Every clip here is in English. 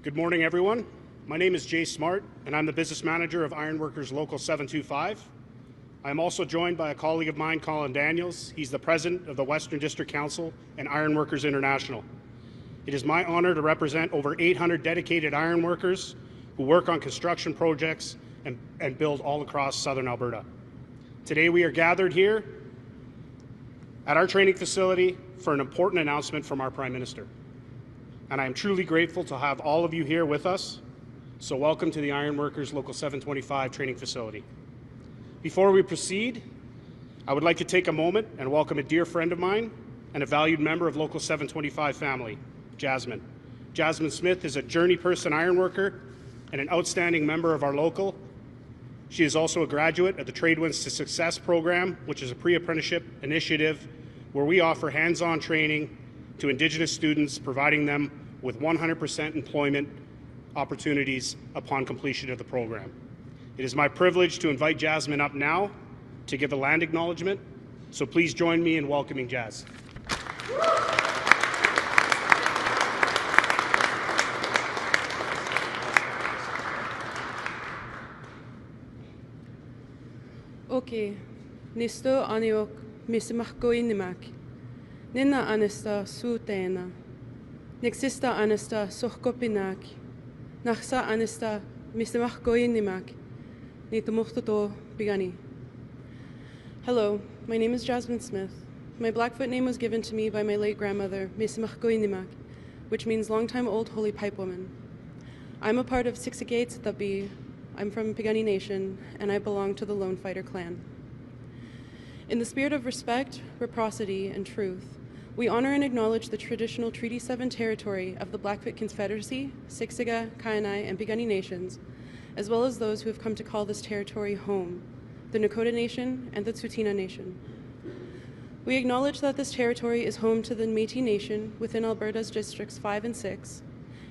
Good morning, everyone. My name is Jay Smart, and I'm the business manager of Ironworkers Local 725. I'm also joined by a colleague of mine, Colin Daniels. He's the president of the Western District Council and Ironworkers International. It is my honor to represent over 800 dedicated ironworkers who work on construction projects and build all across southern Alberta. Today we are gathered here at our training facility for an important announcement from our Prime Minister. And I am truly grateful to have all of you here with us. So welcome to the Ironworkers Local 725 training facility. Before we proceed, I would like to take a moment and welcome a dear friend of mine and a valued member of Local 725 family, Jasmine. Jasmine Smith is a journey person ironworker and an outstanding member of our local. She is also a graduate of the Trade Winds to Success program, which is a pre-apprenticeship initiative where we offer hands-on training to Indigenous students, providing them with 100% employment opportunities upon completion of the program. It is my privilege to invite Jasmine up now to give a land acknowledgement, so please join me in welcoming Jazz. Okay, nisto aniok misimahko inimak. Nina anesta suutena. Nexista anesta sohkopinak. Nachsa anesta misimahko inimak. Nitamuhtoto bigani. Hello, my name is Jasmine Smith. My Blackfoot name was given to me by my late grandmother, Misimahko inimak, which means longtime old holy pipe woman. I'm a part of Siksikates Tabi. I'm from Piikani Nation, and I belong to the Lone Fighter clan. In the spirit of respect, reciprocity, and truth, we honor and acknowledge the traditional Treaty 7 territory of the Blackfoot Confederacy, Siksika, Kainai, and Piikani Nations, as well as those who have come to call this territory home, the Nakota Nation and the Tsuut'ina Nation. We acknowledge that this territory is home to the Métis Nation within Alberta's Districts 5 and 6,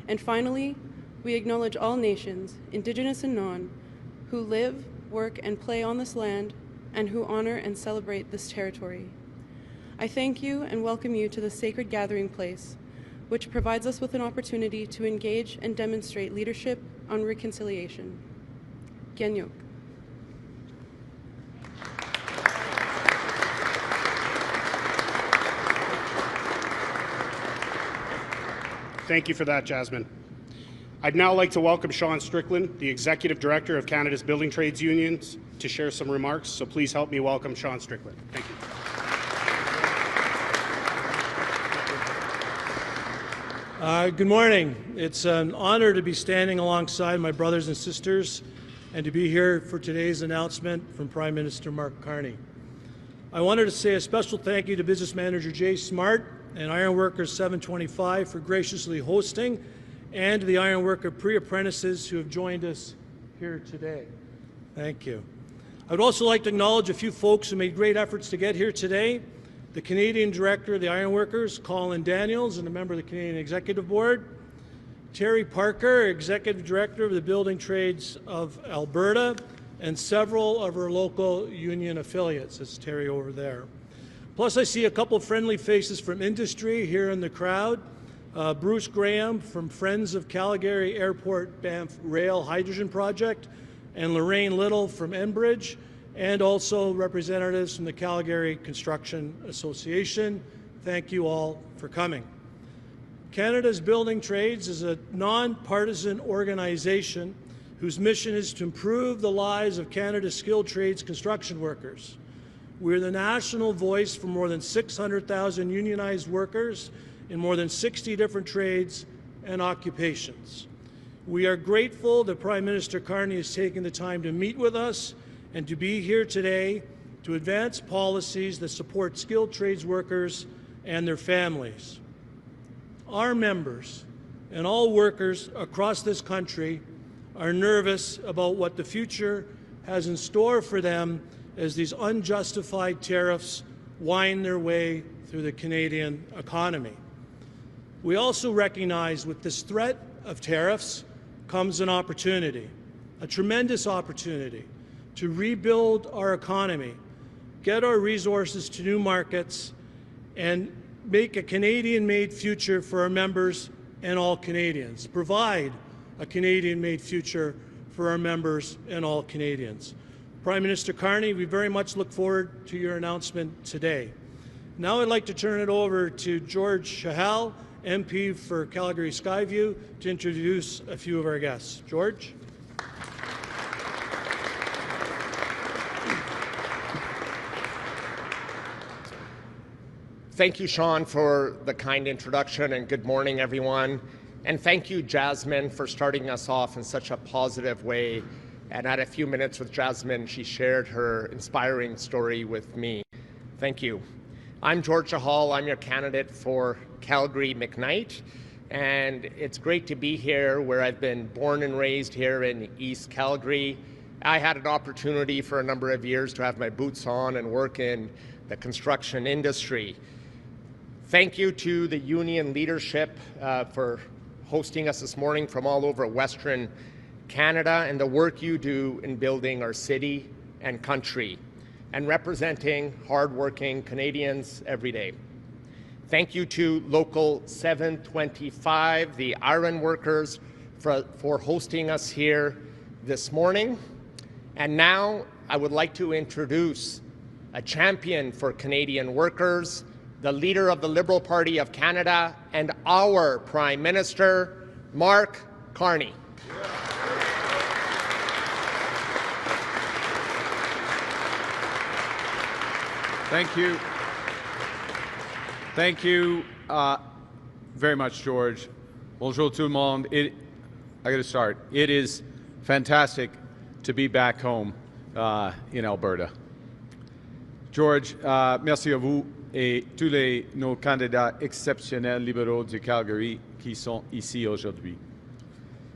and finally, we acknowledge all nations, Indigenous and non, who live, work, and play on this land, and who honor and celebrate this territory. I thank you and welcome you to the sacred gathering place, which provides us with an opportunity to engage and demonstrate leadership on reconciliation. Genyuk. Thank you for that, Jasmine. I'd now like to welcome Sean Strickland, the Executive Director of Canada's Building Trades Unions, to share some remarks. So please help me welcome Sean Strickland. Thank you. Good morning. It's an honor to be standing alongside my brothers and sisters and to be here for today's announcement from Prime Minister Mark Carney. I wanted to say a special thank you to Business Manager Jay Smart and Ironworkers 725 for graciously hosting, and to the Ironworker pre-apprentices who have joined us here today. Thank you. I would also like to acknowledge a few folks who made great efforts to get here today. The Canadian Director of the Ironworkers, Colin Daniels, and a member of the Canadian Executive Board. Terry Parker, Executive Director of the Building Trades of Alberta, and several of our local union affiliates. That's Terry over there. Plus, I see a couple of friendly faces from industry here in the crowd. Bruce Graham from Friends of Calgary Airport Banff Rail Hydrogen Project, and Lorraine Little from Enbridge, and also representatives from the Calgary Construction Association. Thank you all for coming. Canada's Building Trades is a non-partisan organization whose mission is to improve the lives of Canada's skilled trades construction workers. We're the national voice for more than 600,000 unionized workers in more than 60 different trades and occupations. We are grateful that Prime Minister Carney has taken the time to meet with us and to be here today to advance policies that support skilled trades workers and their families. Our members and all workers across this country are nervous about what the future has in store for them as these unjustified tariffs wind their way through the Canadian economy. We also recognize with this threat of tariffs comes an opportunity, a tremendous opportunity to rebuild our economy, get our resources to new markets, and make a Canadian-made future for our members and all Canadians, provide a Canadian-made future for our members and all Canadians. Prime Minister Carney, we very much look forward to your announcement today. Now I'd like to turn it over to George Chahal, MP for Calgary Skyview, to introduce a few of our guests. George? Thank you, Sean, for the kind introduction, and good morning, everyone. And thank you, Jasmine, for starting us off in such a positive way. And I had a few minutes with Jasmine. She shared her inspiring story with me. Thank you. I'm George Chahal. I'm your candidate for Calgary McKnight. And it's great to be here where I've been born and raised here in East Calgary. I had an opportunity for a number of years to have my boots on and work in the construction industry. Thank you to the union leadership for hosting us this morning from all over Western Canada and the work you do in building our city and country and representing hardworking Canadians every day. Thank you to Local 725, the iron workers, for hosting us here this morning. And now I would like to introduce a champion for Canadian workers, the leader of the Liberal Party of Canada, and our Prime Minister, Mark Carney. Thank you. Thank you very much, George. Bonjour tout le monde. I got to start. It is fantastic to be back home in Alberta. George, merci à vous et tous nos candidats exceptionnels libéraux du Calgary qui sont ici aujourd'hui.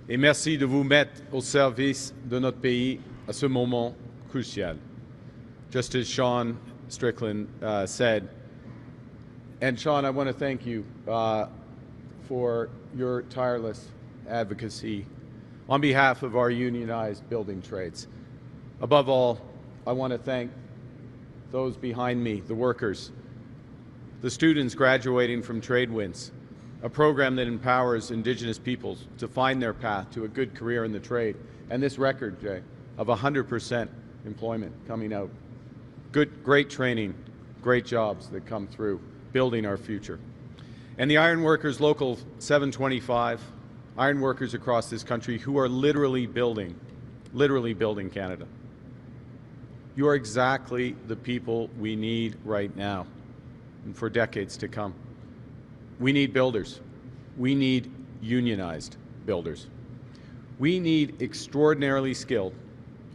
Et merci de vous mettre au service de notre pays à ce moment crucial. Just as Sean Strickland said, and Sean, I want to thank you for your tireless advocacy on behalf of our unionized building trades. Above all, I want to thank those behind me, the workers, the students graduating from TradeWinds, a program that empowers Indigenous peoples to find their path to a good career in the trade, and this record, Jay, of 100% employment coming out. Great training, great jobs that come through, building our future. And the iron workers, Local 725, iron workers across this country who are literally building Canada. You are exactly the people we need right now and for decades to come. We need builders. We need unionized builders. We need extraordinarily skilled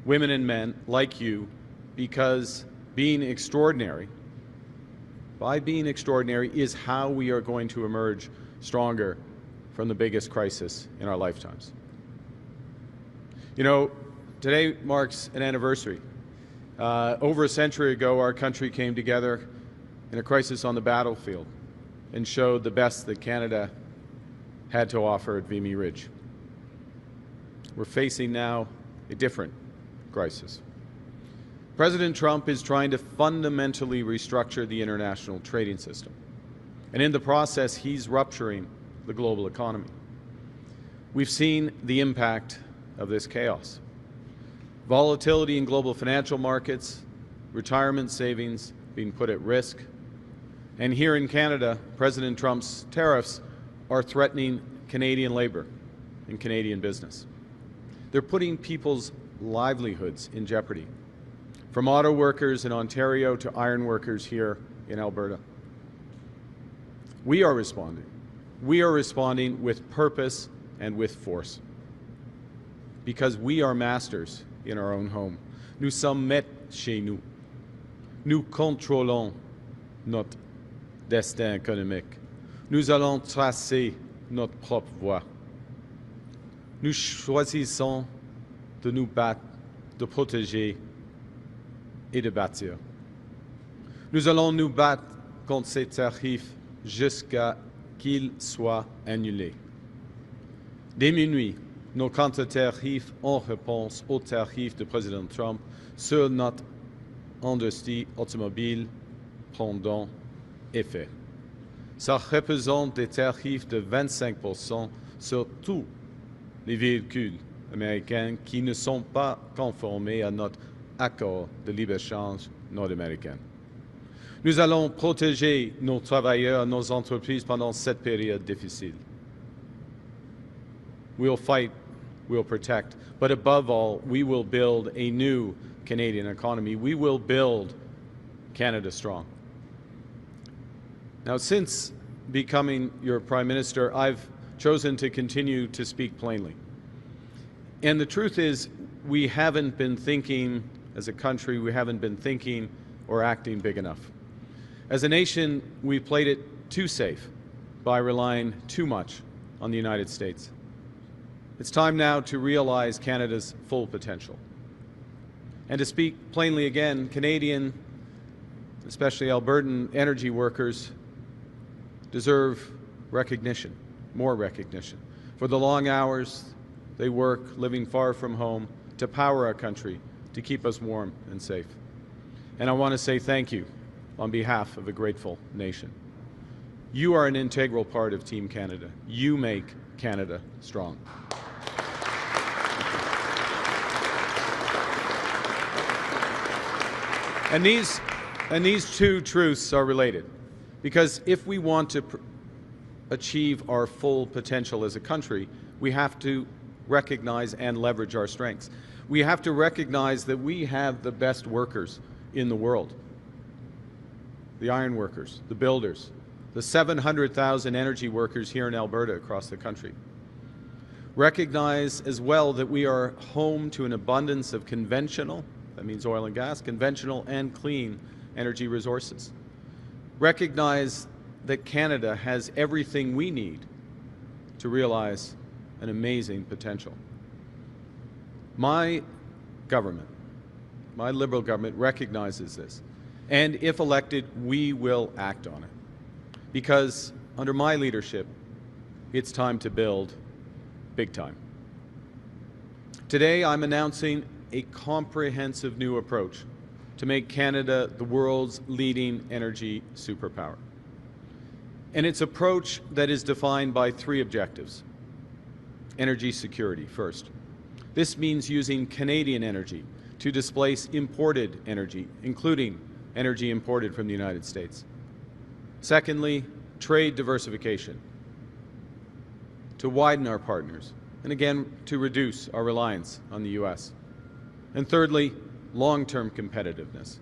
women and men like you, because being extraordinary is how we are going to emerge stronger from the biggest crisis in our lifetimes. You know, today marks an anniversary. Over a century ago, our country came together in a crisis on the battlefield and showed the best that Canada had to offer at Vimy Ridge. We're facing now a different crisis. President Trump is trying to fundamentally restructure the international trading system, and in the process, he's rupturing the global economy. We've seen the impact of this chaos. Volatility in global financial markets, retirement savings being put at risk, and here in Canada, President Trump's tariffs are threatening Canadian labor and Canadian business. They're putting people's livelihoods in jeopardy, from auto workers in Ontario to iron workers here in Alberta. We are responding. We are responding with purpose and with force, because we are masters in our own home. Nous sommes maîtres chez nous. Nous contrôlons notre destin économique. Nous allons tracer notre propre voie. Nous choisissons de nous battre, de protéger et de bâtir. Nous allons nous battre contre ces tarifs jusqu'à qu'ils soient annulés. Dès minuit, nos contre-tarifs en réponse aux tarifs du président Trump sur notre industrie automobile prendront effet. Ça représente des tarifs de 25% sur tous les véhicules américains qui ne sont pas conformés à notre accord de libre-échange nord-américain. Nous allons protéger nos travailleurs, nos entreprises pendant cette période difficile. We'll fight, we'll protect, but above all, we will build a new Canadian economy. We will build Canada strong. Now, since becoming your Prime Minister, I've chosen to continue to speak plainly. And the truth is, we haven't been thinking, as a country, we haven't been thinking or acting big enough. As a nation, we played it too safe by relying too much on the United States. It's time now to realize Canada's full potential. And to speak plainly again, Canadian, especially Albertan energy workers, deserve recognition, more recognition, for the long hours they work living far from home to power our country, to keep us warm and safe. And I want to say thank you on behalf of a grateful nation. You are an integral part of Team Canada. You make Canada strong. And these two truths are related, because if we want to achieve our full potential as a country, we have to recognize and leverage our strengths. We have to recognize that we have the best workers in the world. The iron workers, the builders, the 700,000 energy workers here in Alberta across the country. Recognize as well that we are home to an abundance of conventional, that means oil and gas, conventional and clean energy resources. Recognize that Canada has everything we need to realize an amazing potential. My government, my Liberal government, recognizes this. And if elected, we will act on it. Because under my leadership, it's time to build big time. Today, I'm announcing a comprehensive new approach to make Canada the world's leading energy superpower. And it's an approach that is defined by three objectives. Energy security, first. This means using Canadian energy to displace imported energy, including energy imported from the United States. Secondly, trade diversification, to widen our partners, and again, to reduce our reliance on the U.S. And thirdly, long-term competitiveness.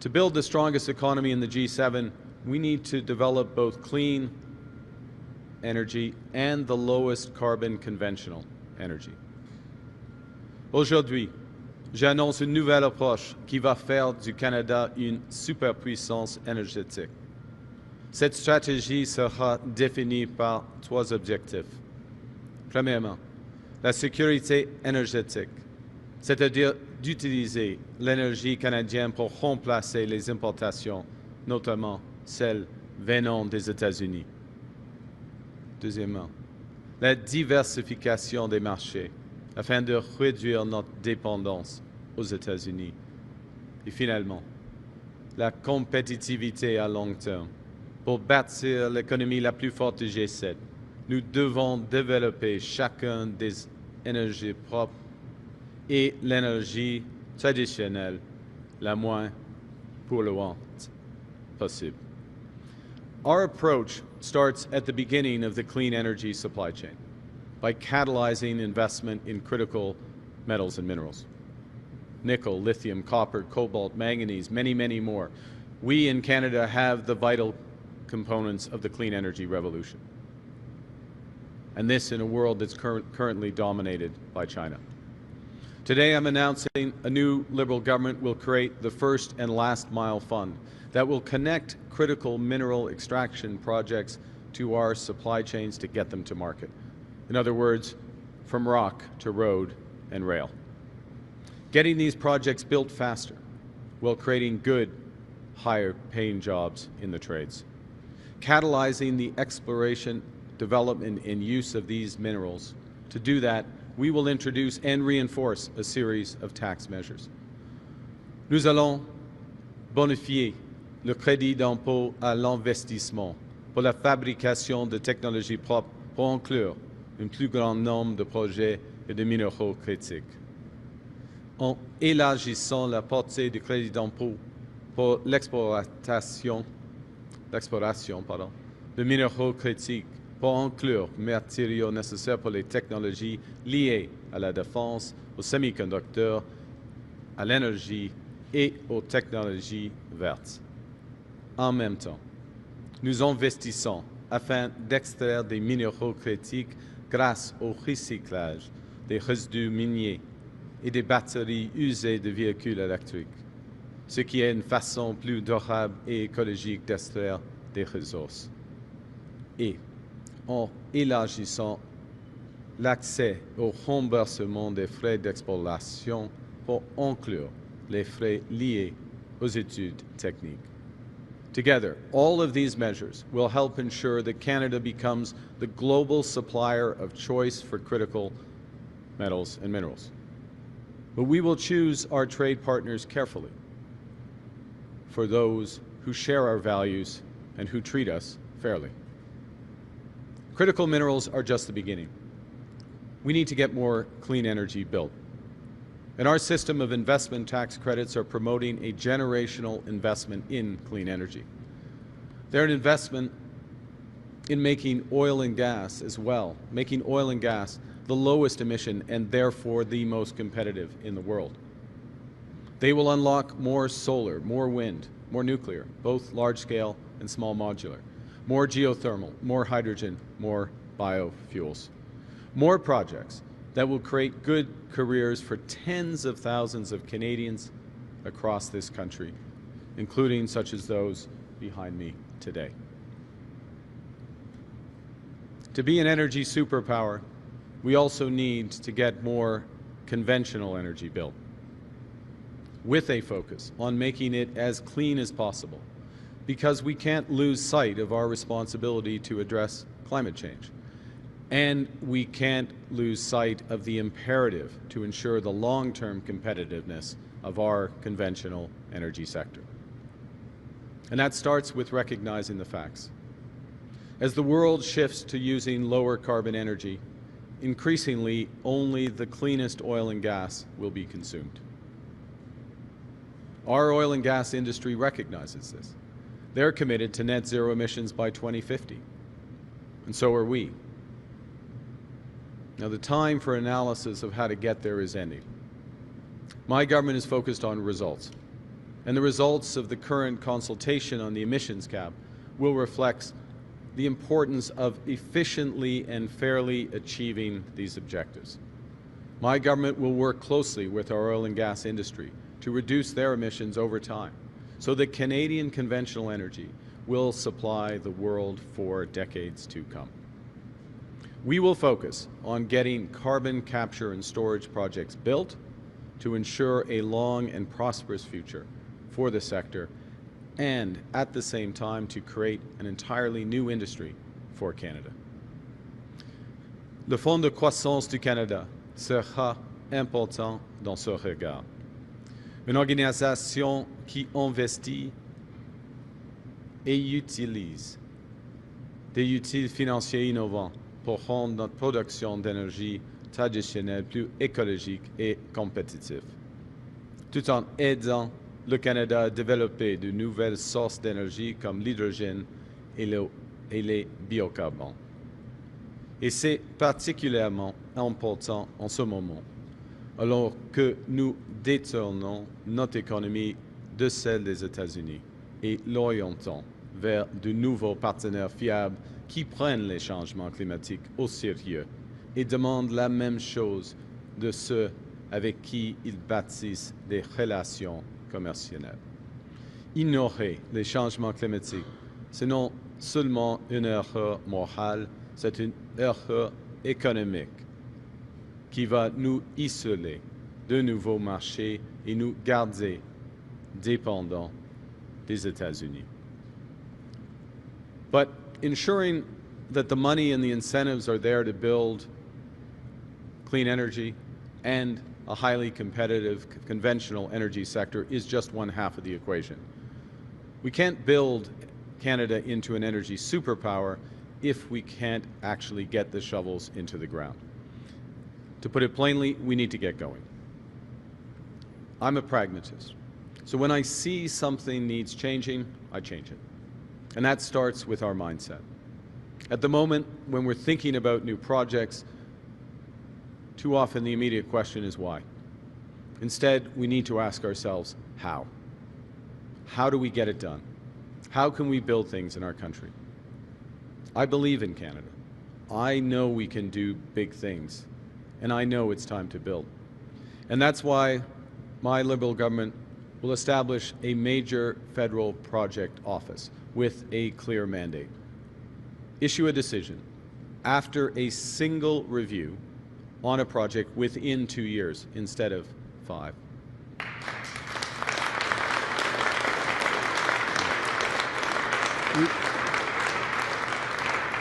To build the strongest economy in the G7, we need to develop both clean energy and the lowest carbon conventional energy. Aujourd'hui, j'annonce une nouvelle approche qui va faire du Canada une superpuissance énergétique. Cette stratégie sera définie par trois objectifs. Premièrement, la sécurité énergétique, c'est-à-dire d'utiliser l'énergie canadienne pour remplacer les importations, notamment celles venant des États-Unis. Deuxièmement, la diversification des marchés afin de réduire notre dépendance aux États-Unis. Et finalement, la compétitivité à long terme. Pour bâtir l'économie la plus forte du G7, nous devons développer chacun des énergies propres et l'énergie traditionnelle la moins polluante possible. Our approach starts at the beginning of the clean energy supply chain by catalyzing investment in critical metals and minerals. Nickel, lithium, copper, cobalt, manganese, many, many more. We in Canada have the vital components of the clean energy revolution. And this in a world that's currently dominated by China. Today I'm announcing a new Liberal government will create the first and last mile fund that will connect critical mineral extraction projects to our supply chains to get them to market. In other words, from rock to road and rail. Getting these projects built faster while creating good, higher paying jobs in the trades. Catalyzing the exploration, development, and use of these minerals. To do that, we will introduce and reinforce a series of tax measures. Nous allons bonifier le crédit d'impôt à l'investissement pour la fabrication de technologies propres pour inclure un plus grand nombre de projets et de minéraux critiques. En élargissant la portée du crédit d'impôt pour l'exploration de minéraux critiques pour inclure matériaux nécessaires pour les technologies liées à la défense, aux semi-conducteurs, à l'énergie et aux technologies vertes. En même temps, nous investissons afin d'extraire des minéraux critiques grâce au recyclage des résidus miniers et des batteries usées de véhicules électriques, ce qui est une façon plus durable et écologique d'extraire des ressources. Et en élargissant l'accès au remboursement des frais d'exploration pour inclure les frais liés aux études techniques. Together, all of these measures will help ensure that Canada becomes the global supplier of choice for critical metals and minerals. But we will choose our trade partners carefully for those who share our values and who treat us fairly. Critical minerals are just the beginning. We need to get more clean energy built. And our system of investment tax credits are promoting a generational investment in clean energy. They're an investment in making oil and gas as well, making oil and gas the lowest emission and therefore the most competitive in the world. They will unlock more solar, more wind, more nuclear, both large-scale and small modular, more geothermal, more hydrogen, more biofuels, more projects that will create good careers for tens of thousands of Canadians across this country, including such as those behind me today. To be an energy superpower, we also need to get more conventional energy built, with a focus on making it as clean as possible, because we can't lose sight of our responsibility to address climate change. And we can't lose sight of the imperative to ensure the long-term competitiveness of our conventional energy sector. And that starts with recognizing the facts. As the world shifts to using lower carbon energy, increasingly only the cleanest oil and gas will be consumed. Our oil and gas industry recognizes this. They're committed to net zero emissions by 2050, and so are we. Now, the time for analysis of how to get there is ending. My government is focused on results, and the results of the current consultation on the emissions cap will reflect the importance of efficiently and fairly achieving these objectives. My government will work closely with our oil and gas industry to reduce their emissions over time so that Canadian conventional energy will supply the world for decades to come. We will focus on getting carbon capture and storage projects built to ensure a long and prosperous future for the sector, and at the same time to create an entirely new industry for Canada. Le Fonds de croissance du Canada sera important dans ce regard. Une organisation qui investit et utilise des outils financiers innovants pour rendre notre production d'énergie traditionnelle plus écologique et compétitive, tout en aidant le Canada a développé de nouvelles sources d'énergie comme l'hydrogène et les biocarburants. Et c'est particulièrement important en ce moment, alors que nous détournons notre économie de celle des États-Unis et l'orientons vers de nouveaux partenaires fiables qui prennent les changements climatiques au sérieux et demandent la même chose de ceux avec qui ils bâtissent des relations commerciales. Ignorer les changements climatiques, ce n'est seulement une erreur morale, c'est une erreur économique qui va nous isoler de nouveaux marchés et nous garder dépendants des États-Unis. But ensuring that the money and the incentives are there to build clean energy and a highly competitive conventional energy sector is just one half of the equation. We can't build Canada into an energy superpower if we can't actually get the shovels into the ground. To put it plainly, we need to get going. I'm a pragmatist. So when I see something needs changing, I change it. And that starts with our mindset. At the moment, when we're thinking about new projects, too often the immediate question is why. Instead, we need to ask ourselves, how? How do we get it done? How can we build things in our country? I believe in Canada. I know we can do big things, and I know it's time to build. And that's why my Liberal government will establish a major federal project office with a clear mandate. Issue a decision after a single review on a project within 2 years instead of 5.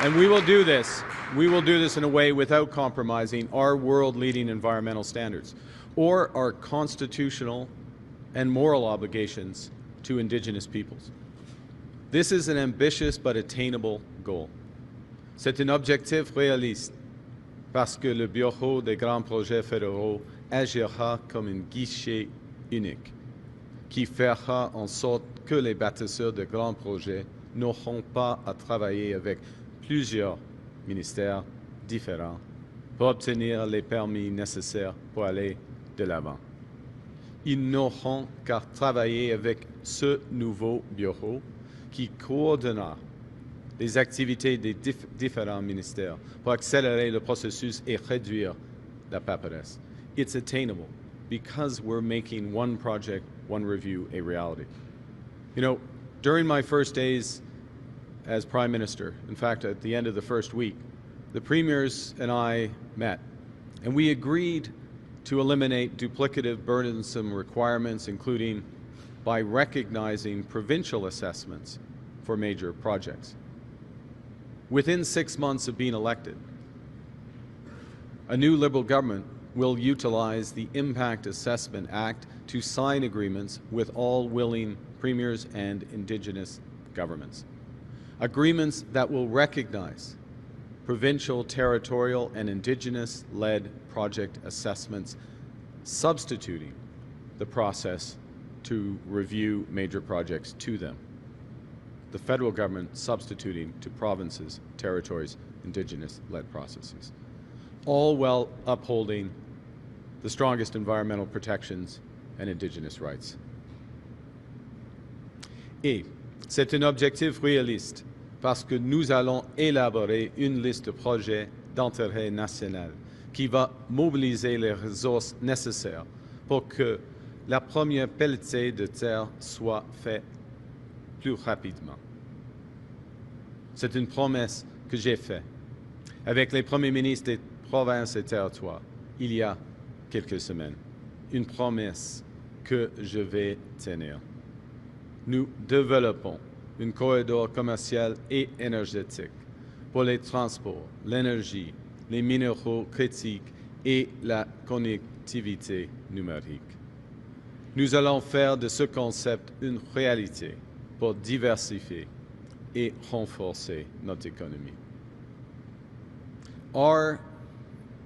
And we will do this. We will do this in a way without compromising our world-leading environmental standards or our constitutional and moral obligations to Indigenous peoples. This is an ambitious but attainable goal. C'est un objectif réaliste parce que le Bureau des grands projets fédéraux agira comme un guichet unique qui fera en sorte que les bâtisseurs de grands projets n'auront pas à travailler avec plusieurs ministères différents pour obtenir les permis nécessaires pour aller de l'avant. Ils n'auront qu'à travailler avec ce nouveau bureau qui coordonnera les activités des différents ministères pour accélérer le processus et réduire la paperasse. It's attainable because we're making one project, one review a reality. You know, during my first days as Prime Minister, in fact, at the end of the first week, the premiers and I met, and we agreed to eliminate duplicative, burdensome requirements, including by recognizing provincial assessments for major projects. Within 6 months of being elected, a new Liberal government will utilize the Impact Assessment Act to sign agreements with all willing premiers and Indigenous governments. Agreements that will recognize provincial, territorial, and Indigenous-led project assessments, substituting the process to review major projects to them. The federal government substituting to provinces, territories, Indigenous-led processes, all while upholding the strongest environmental protections and Indigenous rights. Et c'est un objectif réaliste parce que nous allons élaborer une liste de projets d'intérêt national qui va mobiliser les ressources nécessaires pour que la première pelletée de terre soit faite plus rapidement. C'est une promesse que j'ai faite avec les premiers ministres des provinces et territoires il y a quelques semaines. Une promesse que je vais tenir. Nous développons un corridor commercial et énergétique pour les transports, l'énergie, les minéraux critiques et la connectivité numérique. Nous allons faire de ce concept une réalité pour diversifier et renforcer notre économie. Our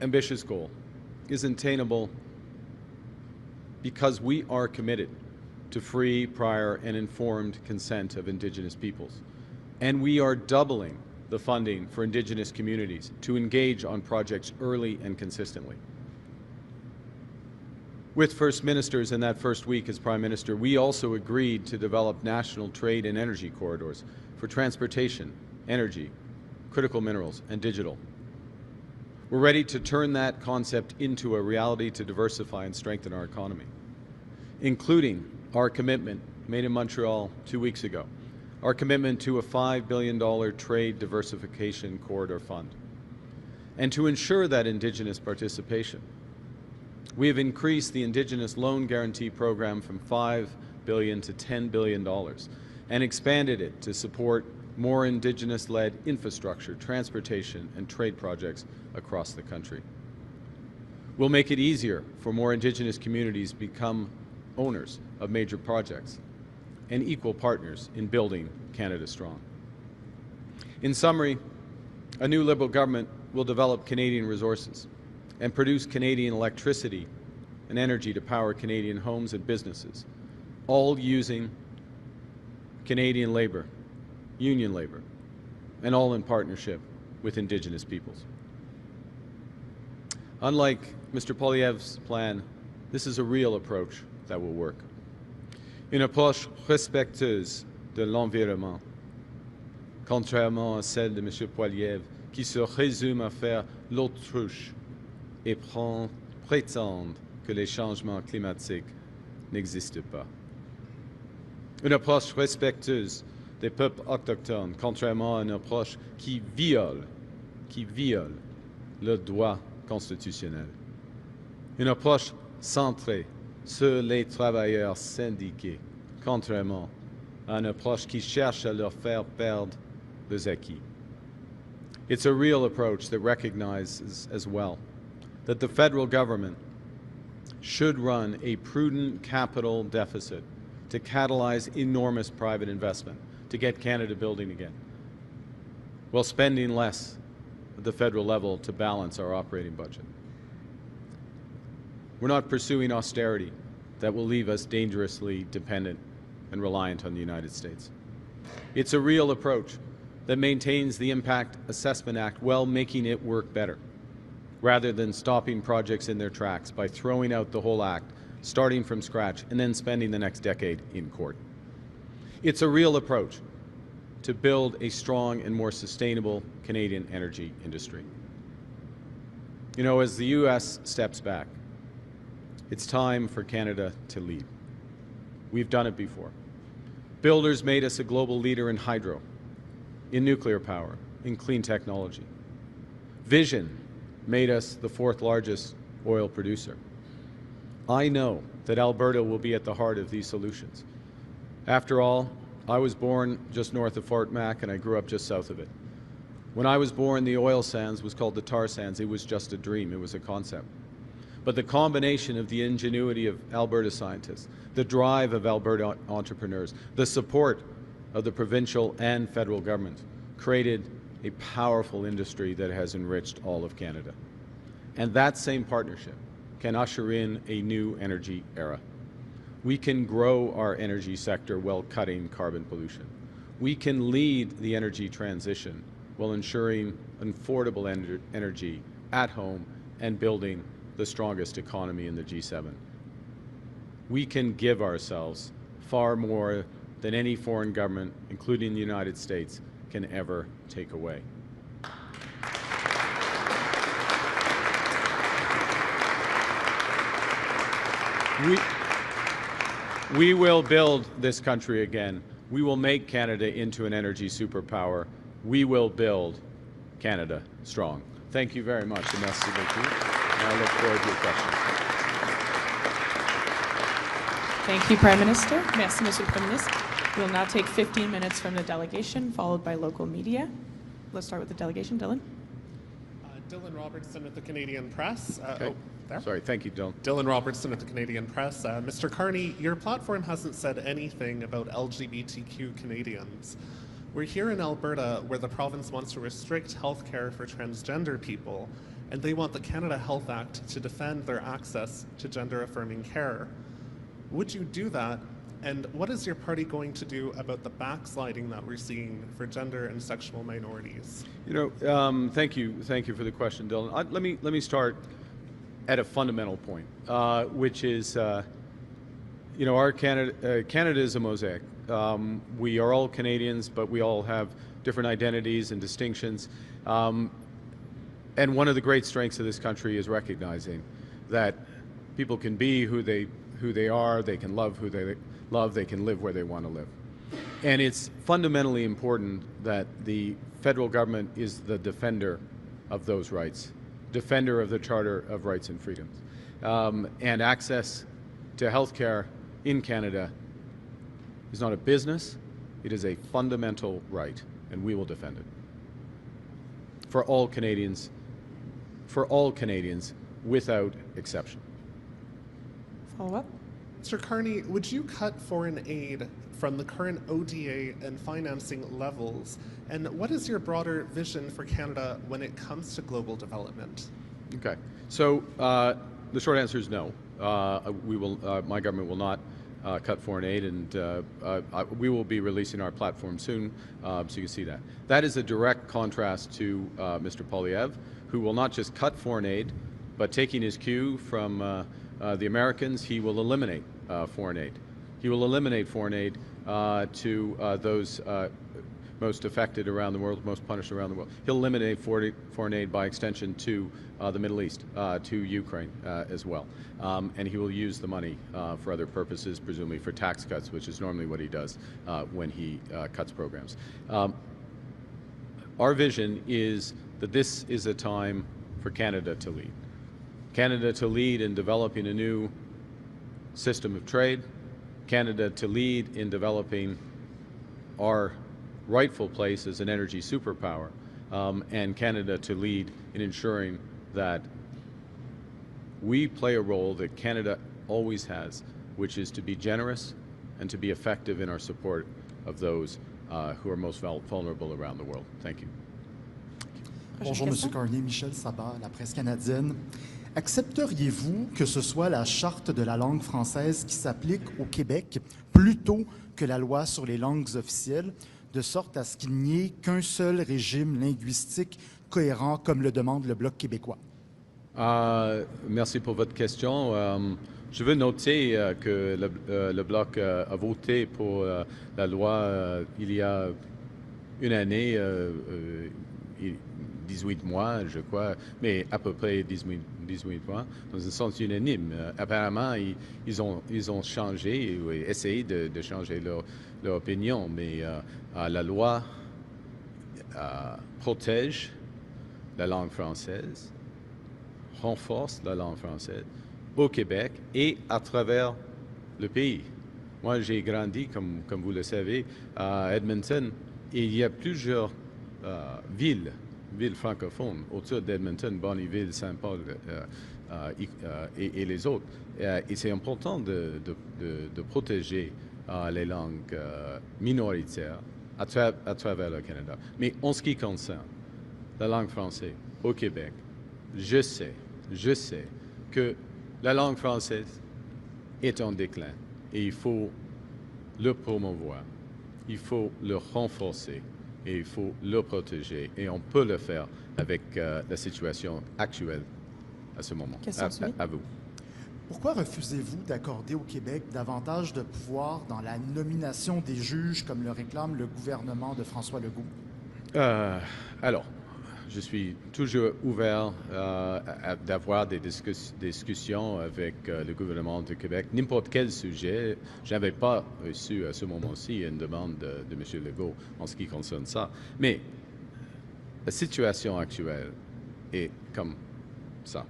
ambitious goal is attainable because we are committed to free, prior, and informed consent of Indigenous peoples. And we are doubling the funding for Indigenous communities to engage on projects early and consistently. With First Ministers in that first week as Prime Minister, we also agreed to develop national trade and energy corridors for transportation, energy, critical minerals, and digital. We're ready to turn that concept into a reality to diversify and strengthen our economy, including our commitment made in Montreal 2 weeks ago, our commitment to a $5 billion trade diversification corridor fund, and to ensure that Indigenous participation. We have increased the Indigenous Loan Guarantee Program from $5 billion to $10 billion and expanded it to support more Indigenous-led infrastructure, transportation, and trade projects across the country. We'll make it easier for more Indigenous communities to become owners of major projects. and equal partners in building Canada strong. In summary, a new Liberal government will develop Canadian resources and produce Canadian electricity and energy to power Canadian homes and businesses, all using Canadian labour, union labour, and all in partnership with Indigenous peoples. Unlike Mr. Poilievre's plan, this is a real approach that will work. Une approche respectueuse de l'environnement, contrairement à celle de M. Poilievre, qui se résume à faire l'autruche et prétendre que les changements climatiques n'existent pas. Une approche respectueuse des peuples autochtones, contrairement à une approche qui viole le droit constitutionnel. Une approche centrée sur les travailleurs syndiqués, contrairement à une approche qui cherche à leur faire perdre leurs acquis. It's a real approach that recognizes as well that the federal government should run a prudent capital deficit to catalyze enormous private investment to get Canada building again, while spending less at the federal level to balance our operating budget. We're not pursuing austerity that will leave us dangerously dependent and reliant on the United States. It's a real approach that maintains the Impact Assessment Act while making it work better, rather than stopping projects in their tracks by throwing out the whole act, starting from scratch, and then spending the next decade in court. It's a real approach to build a strong and more sustainable Canadian energy industry. You know, as the U.S. steps back, it's time for Canada to lead. We've done it before. Builders made us a global leader in hydro, in nuclear power, in clean technology. Vision made us the 4th largest oil producer. I know that Alberta will be at the heart of these solutions. After all, I was born just north of Fort Mac and I grew up just south of it. When I was born, the oil sands was called the tar sands. It was just a dream. It was a concept. But the combination of the ingenuity of Alberta scientists, the drive of Alberta entrepreneurs, the support of the provincial and federal governments created a powerful industry that has enriched all of Canada. And that same partnership can usher in a new energy era. We can grow our energy sector while cutting carbon pollution. We can lead the energy transition while ensuring affordable energy at home and building the strongest economy in the G7. We can give ourselves far more than any foreign government, including the United States, can ever take away. We will build this country again. We will make Canada into an energy superpower. We will build Canada strong. Thank you very much. And merci beaucoup. And I look forward to your questions. Thank you, Prime Minister. Merci, Monsieur le Premier ministre. We will now take 15 minutes from the delegation, followed by local media. Let's start with the delegation. Dylan. Dylan Robertson at the Canadian Press. Okay. There. Sorry, thank you, Dylan. Dylan Robertson at the Canadian Press. Mr. Carney, your platform hasn't said anything about LGBTQ Canadians. We're here in Alberta where the province wants to restrict health care for transgender people, and they want the Canada Health Act to defend their access to gender-affirming care. Would you do that? And what is your party going to do about the backsliding that we're seeing for gender and sexual minorities? You know, thank you for the question, Dylan. Let me start at a fundamental point, which is, you know, our Canada is a mosaic. We are all Canadians, but we all have different identities and distinctions. And one of the great strengths of this country is recognizing that people can be who they are, they can love who they love, they can live where they want to live. And it's fundamentally important that the federal government is the defender of those rights, defender of the Charter of Rights and Freedoms. And access to health care in Canada is not a business, it is a fundamental right, and we will defend it. For all Canadians without exception. Follow up. Mr. Carney, would you cut foreign aid from the current ODA and financing levels? And what is your broader vision for Canada when it comes to global development? Okay. So the short answer is no. My government will not cut foreign aid, and we will be releasing our platform soon, so you can see that. That is a direct contrast to Mr. Poilievre, who will not just cut foreign aid, but taking his cue from the Americans, he will eliminate foreign aid. He will eliminate foreign aid to those most affected around the world, most punished around the world. He'll eliminate foreign aid by extension to the Middle East, to Ukraine as well. And he will use the money for other purposes, presumably for tax cuts, which is normally what he does when he cuts programs. Our vision is that this is a time for Canada to lead. Canada to lead in developing a new system of trade, Canada to lead in developing our rightful place as an energy superpower, and Canada to lead in ensuring that we play a role that Canada always has, which is to be generous and to be effective in our support of those who are most vulnerable around the world. Thank you. Bonjour, M. Carney. Michel Sabat, la presse canadienne. Accepteriez-vous que ce soit la Charte de la langue française qui s'applique au Québec plutôt que la loi sur les langues officielles, de sorte à ce qu'il n'y ait qu'un seul régime linguistique cohérent comme le demande le Bloc québécois? Merci pour votre question. Je veux noter que le Bloc a voté pour la loi il y a une année, 18 mois, je crois, mais à peu près 18 mois, dans un sens unanime. Apparemment, ils ont changé ou essayé de changer leur opinion, mais la loi protège la langue française, renforce la langue française au Québec et à travers le pays. Moi, j'ai grandi, comme vous le savez, à Edmonton, et il y a plusieurs villes francophones autour d'Edmonton, Bonnyville, Saint-Paul et les autres. Et c'est important de protéger les langues minoritaires à travers le Canada. Mais en ce qui concerne la langue française au Québec, je sais que la langue française est en déclin et il faut le promouvoir, il faut le renforcer et il faut le protéger. Et on peut le faire avec la situation actuelle à ce moment. À vous. Pourquoi refusez-vous d'accorder au Québec davantage de pouvoir dans la nomination des juges comme le réclame le gouvernement de François Legault? Alors, je suis toujours ouvert d'avoir des discussions avec le gouvernement du Québec. N'importe quel sujet, je n'avais pas reçu à ce moment-ci une demande de M. Legault en ce qui concerne ça. Mais la situation actuelle est comme ça.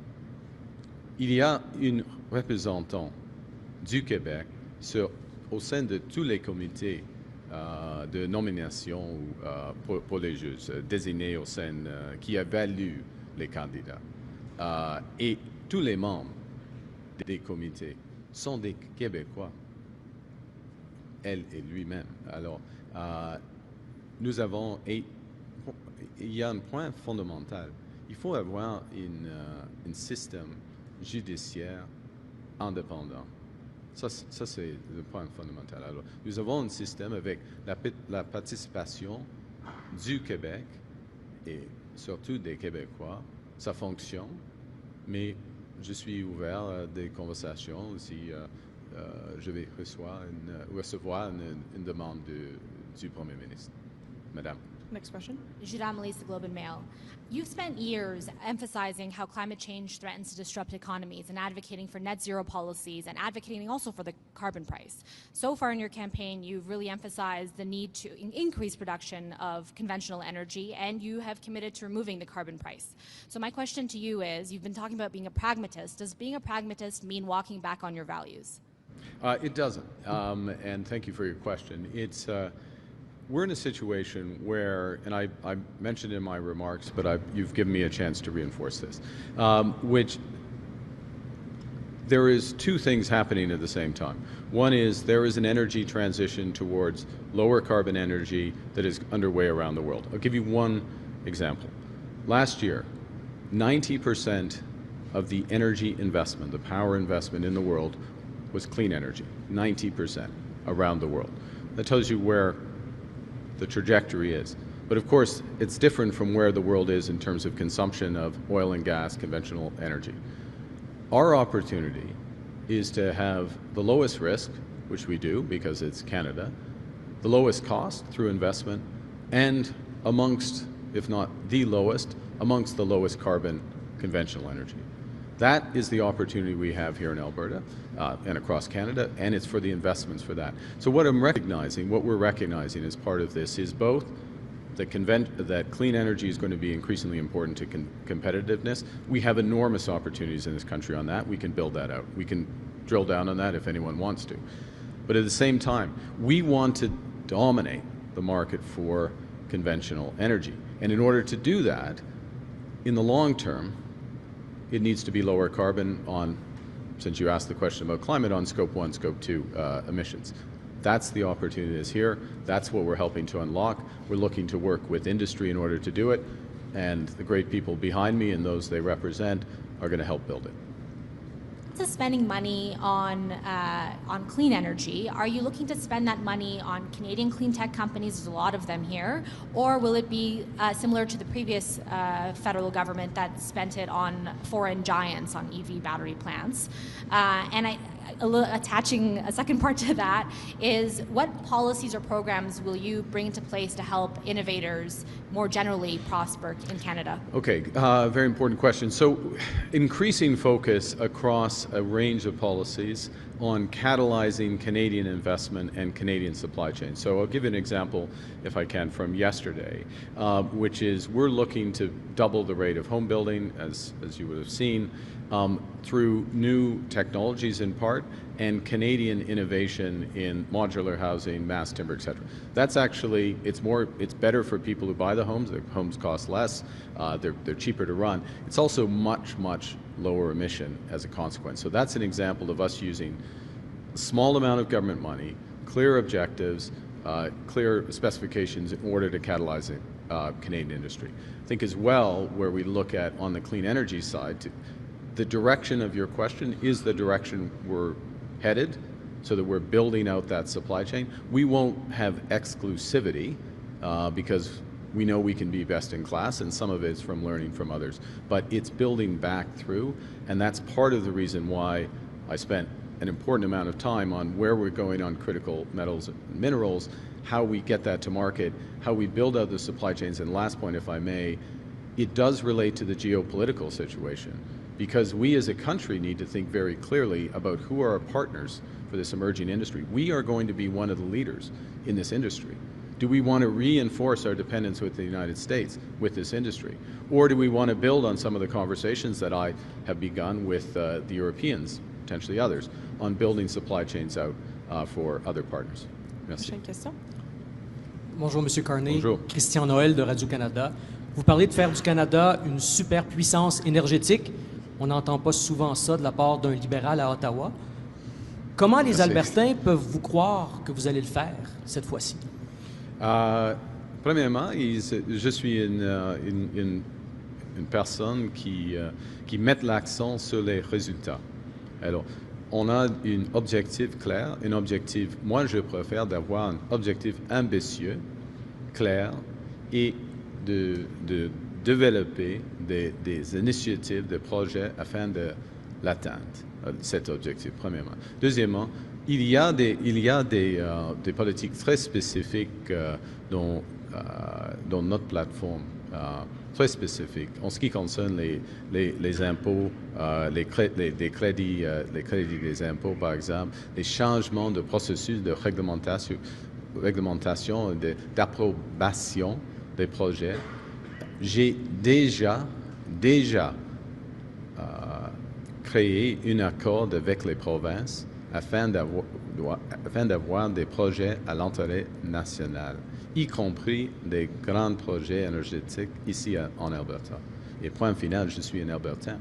Il y a une représentante du Québec au sein de tous les comités de nomination pour les juges désignés au sein qui évaluent les candidats. Et tous les membres des comités sont des Québécois, elle et lui-même. Alors, nous avons, et il y a un point fondamental, il faut avoir un système judiciaire indépendant. Ça c'est le point fondamental. Alors, nous avons un système avec la participation du Québec et surtout des Québécois. Ça fonctionne, mais je suis ouvert à des conversations si je vais recevoir une demande du Premier ministre. Madame. Next question. Judah Melissa, Globe and Mail. You've spent years emphasizing how climate change threatens to disrupt economies and advocating for net zero policies and advocating also for the carbon price. So far in your campaign, you've really emphasized the need to increase production of conventional energy, and you have committed to removing the carbon price. So my question to you is, you've been talking about being a pragmatist. Does being a pragmatist mean walking back on your values? It doesn't, and thank you for your question. We're in a situation where, and I mentioned in my remarks, but you've given me a chance to reinforce this, which there is two things happening at the same time. One is there is an energy transition towards lower carbon energy that is underway around the world. I'll give you one example. Last year, 90% of the energy investment, the power investment in the world, was clean energy. 90% around the world. That tells you where the trajectory is. But of course, it's different from where the world is in terms of consumption of oil and gas, conventional energy. Our opportunity is to have the lowest risk, which we do because it's Canada, the lowest cost through investment, and amongst, if not the lowest, amongst the lowest carbon conventional energy. That is the opportunity we have here in Alberta and across Canada, and it's for the investments for that. So what we're recognizing as part of this is both that clean energy is going to be increasingly important to competitiveness. We have enormous opportunities in this country on that. We can build that out. We can drill down on that if anyone wants to. But at the same time, we want to dominate the market for conventional energy. And in order to do that, in the long term, it needs to be lower carbon on, since you asked the question about climate, on Scope 1, Scope 2 emissions. That's the opportunity that's here. That's what we're helping to unlock. We're looking to work with industry in order to do it, and the great people behind me and those they represent are going to help build it. Spending money on clean energy, are you looking to spend that money on Canadian clean tech companies? There's a lot of them here, or will it be similar to the previous federal government that spent it on foreign giants on EV battery plants? Attaching a second part to that is, what policies or programs will you bring into place to help innovators more generally prosper in Canada? Okay, very important question. So increasing focus across a range of policies on catalyzing Canadian investment and Canadian supply chain. So I'll give you an example, if I can, from yesterday, which is we're looking to double the rate of home building, as you would have seen, through new technologies in part, and Canadian innovation in modular housing, mass timber, et cetera. That's actually, it's better for people who buy the homes. The homes cost less, they're cheaper to run. It's also much lower emission as a consequence. So that's an example of us using a small amount of government money, clear objectives, clear specifications in order to catalyze Canadian industry. I think as well, where we look at on the clean energy side, the direction of your question is the direction we're headed, so that we're building out that supply chain. We won't have exclusivity because we know we can be best in class, and some of it's from learning from others. But it's building back through, and that's part of the reason why I spent an important amount of time on where we're going on critical metals and minerals, how we get that to market, how we build out the supply chains. And last point, if I may, it does relate to the geopolitical situation, because we as a country need to think very clearly about who are our partners for this emerging industry. We are going to be one of the leaders in this industry. Do we want to reinforce our dependence with the United States with this industry? Or do we want to build on some of the conversations that I have begun with the Europeans, potentially others, on building supply chains out for other partners? Merci. Bonjour, Monsieur Carney. Bonjour. Christian Noël de Radio-Canada. Vous parlez de faire du Canada une superpuissance énergétique. On n'entend pas souvent ça de la part d'un libéral à Ottawa. Comment les Albertains peuvent-vous croire que vous allez le faire cette fois-ci? Premièrement, je suis une personne qui met l'accent sur les résultats. Alors, on a un objectif clair, moi je préfère d'avoir un objectif ambitieux, clair, et de développer des initiatives, des projets afin de l'atteindre, cet objectif, premièrement. Deuxièmement, il y a des politiques très spécifiques dans notre plateforme, très spécifiques, en ce qui concerne les impôts, les crédits des impôts, par exemple, les changements de processus de réglementation d'approbation des projets. J'ai déjà créé un accord avec les provinces afin d'avoir des projets à l'intérêt national, y compris des grands projets énergétiques ici en Alberta. Et point final, je suis un Albertain.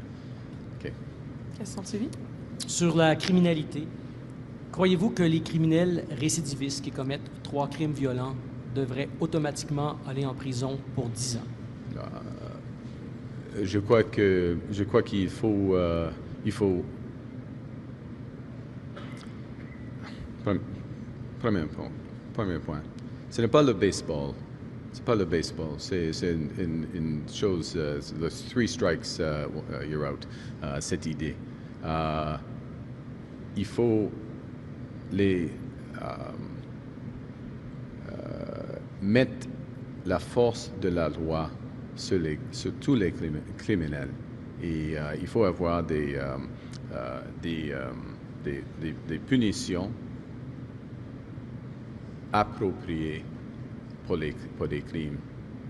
Okay. Question suivie. Sur la criminalité, croyez-vous que les criminels récidivistes qui commettent 3 crimes violents devraient automatiquement aller en prison pour 10 ans? Je crois qu'il faut, Premier point. Ce n'est pas le baseball. C'est pas le baseball. C'est une chose. The 3 strikes, you're out. Cette idée. Il faut mettre la force de la loi sur tous les criminels. Et il faut avoir des punitions appropriées pour des crimes,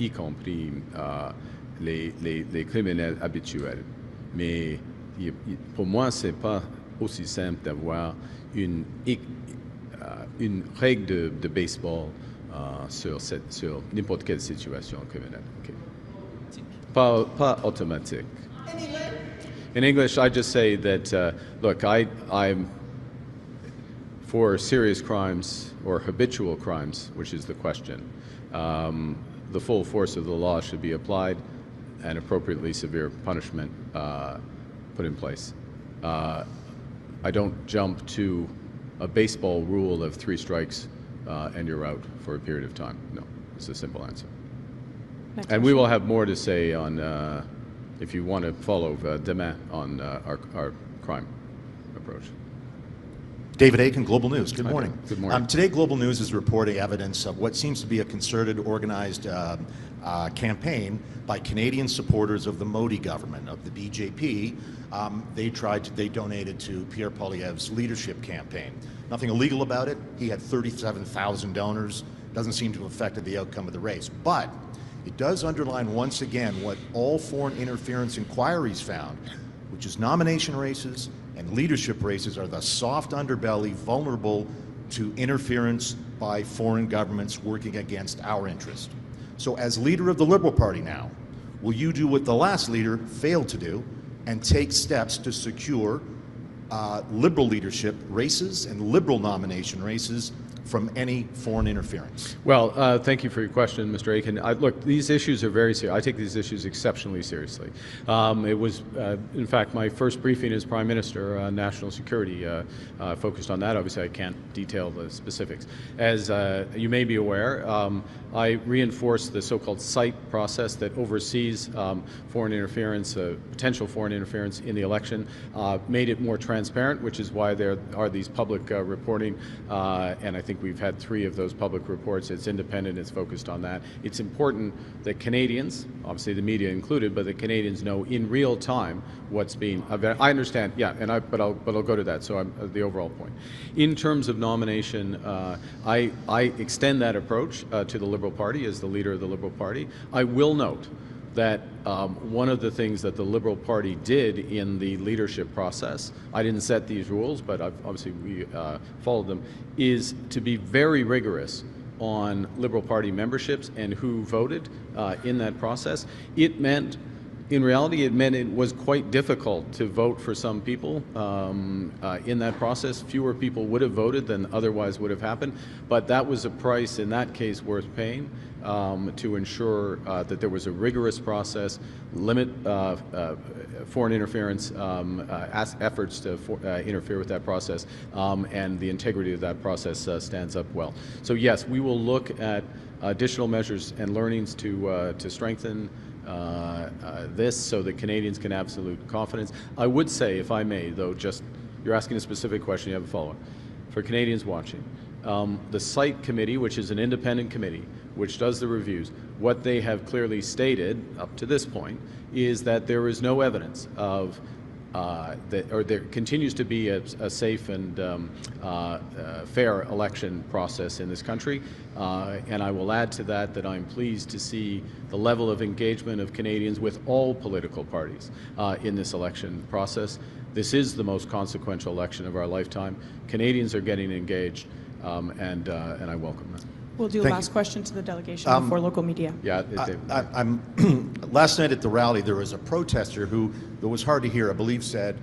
y compris les criminels habituels. Mais pour moi, ce n'est pas aussi simple d'avoir une règle de baseball sur n'importe quelle situation criminelle. Okay. Pas automatique. In English, I just say that, look, I'm for serious crimes or habitual crimes, which is the question. The full force of the law should be applied and appropriately severe punishment put in place. I don't jump to a baseball rule of 3 strikes and you're out for a period of time. No, it's a simple answer. And we will have more to say on, if you want to follow demain on our crime approach. David Aiken, Global News. Good morning. Good morning. Today, Global News is reporting evidence of what seems to be a concerted, organized campaign by Canadian supporters of the Modi government, of the BJP. They donated to Pierre Poilievre's leadership campaign. Nothing illegal about it. He had 37,000 donors. Doesn't seem to have affected the outcome of the race. But it does underline once again what all foreign interference inquiries found, which is nomination races and leadership races are the soft underbelly vulnerable to interference by foreign governments working against our interest. So as leader of the Liberal Party now, will you do what the last leader failed to do and take steps to secure Liberal leadership races and Liberal nomination races from any foreign interference? Well, thank you for your question, Mr. Aiken. Look, these issues are very serious. I take these issues exceptionally seriously. It was, in fact, my first briefing as Prime Minister on national security focused on that. Obviously, I can't detail the specifics. As you may be aware, I reinforced the so-called SITE process that oversees foreign interference, potential foreign interference in the election, made it more transparent, which is why there are these public reporting, and I think we've had 3 of those public reports. It's independent, it's focused on that. It's important that Canadians, obviously the media included, but that Canadians know in real time what's being, I understand, yeah, but I'll go to that, so the overall point. In terms of nomination, I extend that approach to the Liberal Party as the leader of the Liberal Party. I will note that one of the things that the Liberal Party did in the leadership process, I didn't set these rules, but obviously we followed them, is to be very rigorous on Liberal Party memberships and who voted in that process. It meant, in reality, it was quite difficult to vote for some people in that process. Fewer people would have voted than otherwise would have happened, but that was a price in that case worth paying to ensure that there was a rigorous process, limit foreign interference efforts to interfere with that process, and the integrity of that process stands up well. So yes, we will look at additional measures and learnings to strengthen this so that Canadians can have absolute confidence. I would say, if I may, though, just you're asking a specific question, you have a follow-up. For Canadians watching, the SITE committee, which is an independent committee, which does the reviews, what they have clearly stated up to this point is that there is no evidence of there continues to be a safe and fair election process in this country. And I will add to that I'm pleased to see the level of engagement of Canadians with all political parties in this election process. This is the most consequential election of our lifetime. Canadians are getting engaged, and I welcome that. We'll do a last question to the delegation before local media. Yeah, last night at the rally, there was a protester who, it was hard to hear, I believe said,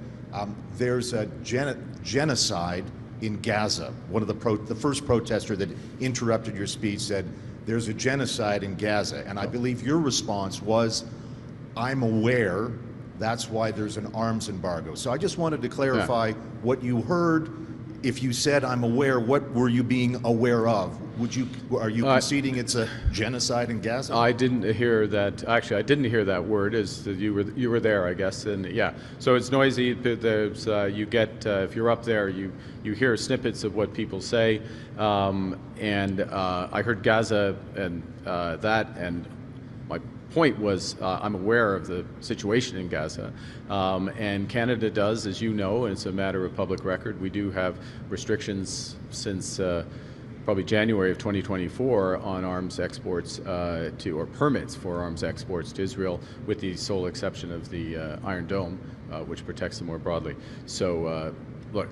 There's a genocide in Gaza. One of the first protester that interrupted your speech said, there's a genocide in Gaza. And I believe your response was, I'm aware, that's why there's an arms embargo. So I just wanted to clarify what you heard. If you said, I'm aware, what were you being aware of? Are you conceding it's a genocide in Gaza? I didn't hear that. Actually, I didn't hear that word. You were there, I guess, and yeah. So it's noisy. There's you get if you're up there, you hear snippets of what people say, and I heard Gaza and that, and my point was I'm aware of the situation in Gaza, and Canada does, as you know, and it's a matter of public record. We do have restrictions since probably January of 2024 on arms exports or permits for arms exports to Israel, with the sole exception of the Iron Dome, which protects them more broadly. So, look,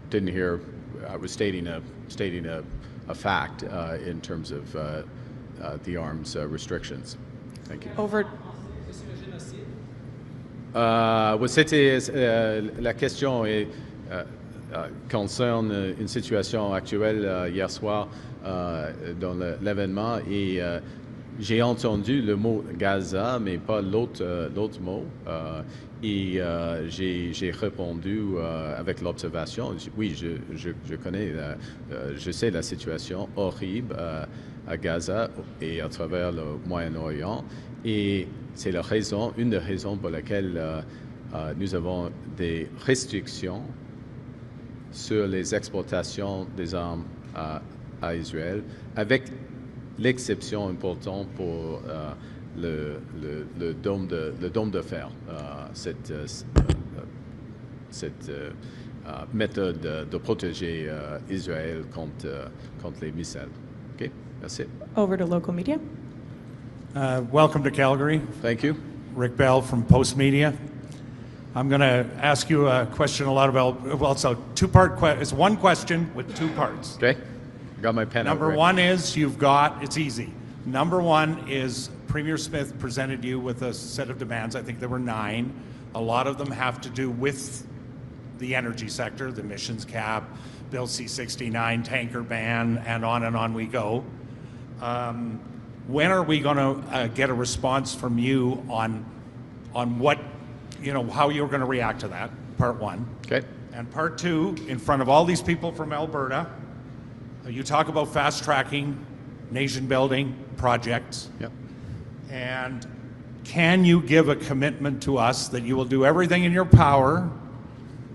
didn't hear. I was stating a fact in terms of the arms restrictions. Thank you. Over. C'était la question est. Concerne une situation actuelle hier soir dans l'événement et j'ai entendu le mot Gaza mais pas l'autre mot et j'ai répondu avec l'observation. Oui, je connais, je sais la situation horrible à Gaza et à travers le Moyen-Orient et c'est une des raisons pour laquelle nous avons des restrictions sur les exportations des armes à Israël, avec l'exception importante pour le dôme de fer, cette méthode de protéger Israël contre les missiles. OK, merci. Over to local media. Welcome to Calgary. Thank you. Rick Bell from Post Media. I'm going to ask you a question a lot about, well, it's a two-part question. It's one question with two parts. Okay. I got my pen out. Number one is it's easy. Number one is Premier Smith presented you with a set of demands. I think there were 9. A lot of them have to do with the energy sector, the emissions cap, Bill C-69, tanker ban, and on we go. When are we going to get a response from you on what, how you're going to react to that, part one. Okay. And part two, in front of all these people from Alberta, you talk about fast-tracking, nation-building projects. Yep. And can you give a commitment to us that you will do everything in your power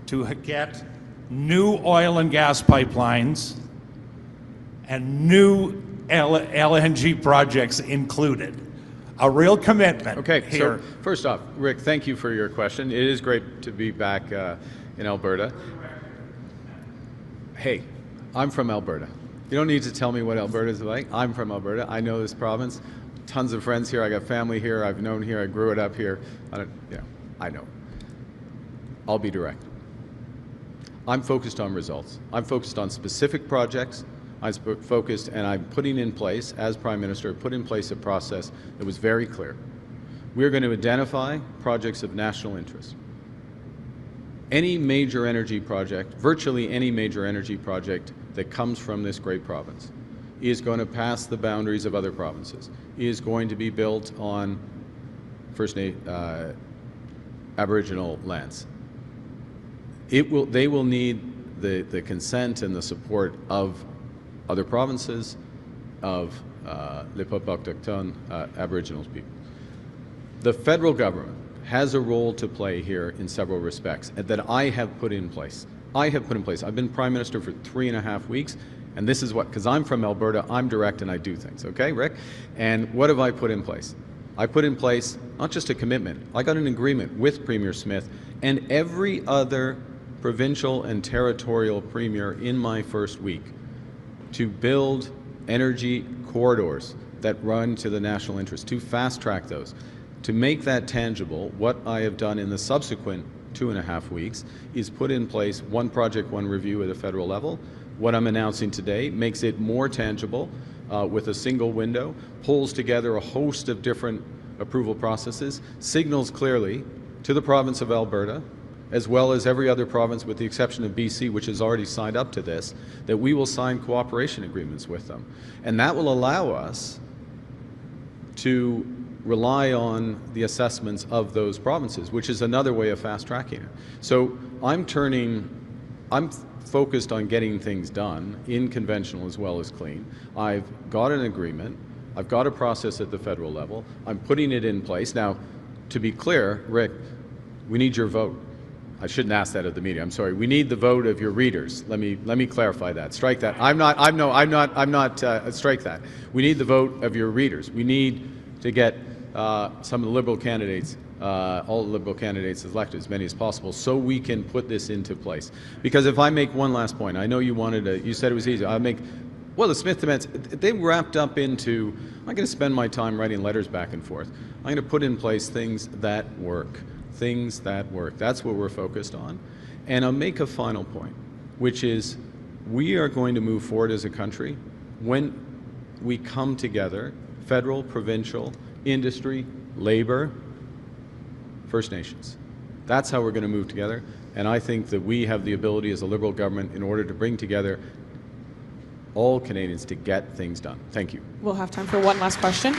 to get new oil and gas pipelines and new LNG projects included? A real commitment. Okay, here. So first off, Rick, thank you for your question. It is great to be back in Alberta. Hey, I'm from Alberta. You don't need to tell me what Alberta is like. I'm from Alberta. I know this province. Tons of friends here. I got family here. I've known here. I grew it up here. I know. I'll be direct. I'm focused on results. I'm focused on specific projects. I'm focused, and I'm putting in place, as Prime Minister, put in place a process that was very clear. We're going to identify projects of national interest. Any major energy project, virtually any major energy project that comes from this great province, is going to pass the boundaries of other provinces, is going to be built on Aboriginal lands. They will need the consent and the support of other provinces, of les peuples autochtones, Aboriginal people. The federal government has a role to play here in several respects that I have put in place. I've been Prime Minister for 3.5 weeks, and this is because I'm from Alberta, I'm direct and I do things, okay, Rick? And what have I put in place? I put in place not just a commitment, I got an agreement with Premier Smith and every other provincial and territorial premier in my first week to build energy corridors that run to the national interest, to fast-track those. To make that tangible, what I have done in the subsequent 2.5 weeks is put in place one project, one review at a federal level. What I'm announcing today makes it more tangible with a single window, pulls together a host of different approval processes, signals clearly to the province of Alberta as well as every other province with the exception of BC, which has already signed up to this, that we will sign cooperation agreements with them. And that will allow us to rely on the assessments of those provinces, which is another way of fast-tracking it. So I'm focused on getting things done in conventional as well as clean. I've got an agreement. I've got a process at the federal level. I'm putting it in place. Now, to be clear, Rick, we need your vote. I shouldn't ask that at the meeting. I'm sorry. We need the vote of your readers. Let me clarify that. Strike that. Strike that. We need the vote of your readers. We need to get some of the Liberal candidates, all the Liberal candidates elected, as many as possible, so we can put this into place. Because if I make one last point, I know you said it was easy. Well, the Smith demands, they wrapped up into, I'm going to spend my time writing letters back and forth. I'm going to put in place things that work. Things that work. That's what we're focused on. And I'll make a final point, which is we are going to move forward as a country when we come together, federal, provincial, industry, labor, First Nations. That's how we're going to move together. And I think that we have the ability as a Liberal government in order to bring together all Canadians to get things done. Thank you. We'll have time for one last question.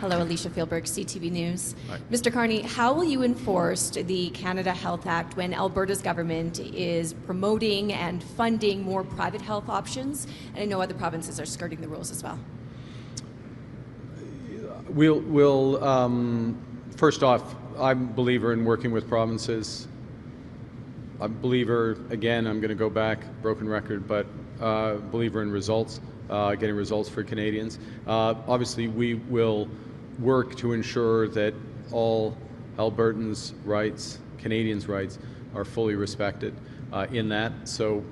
Hello, Alicia Fieldberg, CTV News. Hi. Mr. Carney, how will you enforce the Canada Health Act when Alberta's government is promoting and funding more private health options? And I know other provinces are skirting the rules as well. First off, I'm a believer in working with provinces. I'm a believer, again, I'm going to go back, broken record, but believer in results, getting results for Canadians. Obviously, we will work to ensure that all Albertans' rights, Canadians' rights, are fully respected in that. So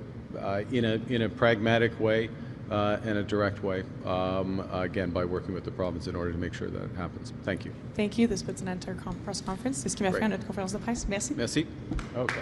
in a pragmatic way and a direct way, again, by working with the province in order to make sure that happens. Thank you. Thank you. This puts an end to our press conference. C'est ce qui m'a fait notre conférence de presse. Merci. Merci. Okay.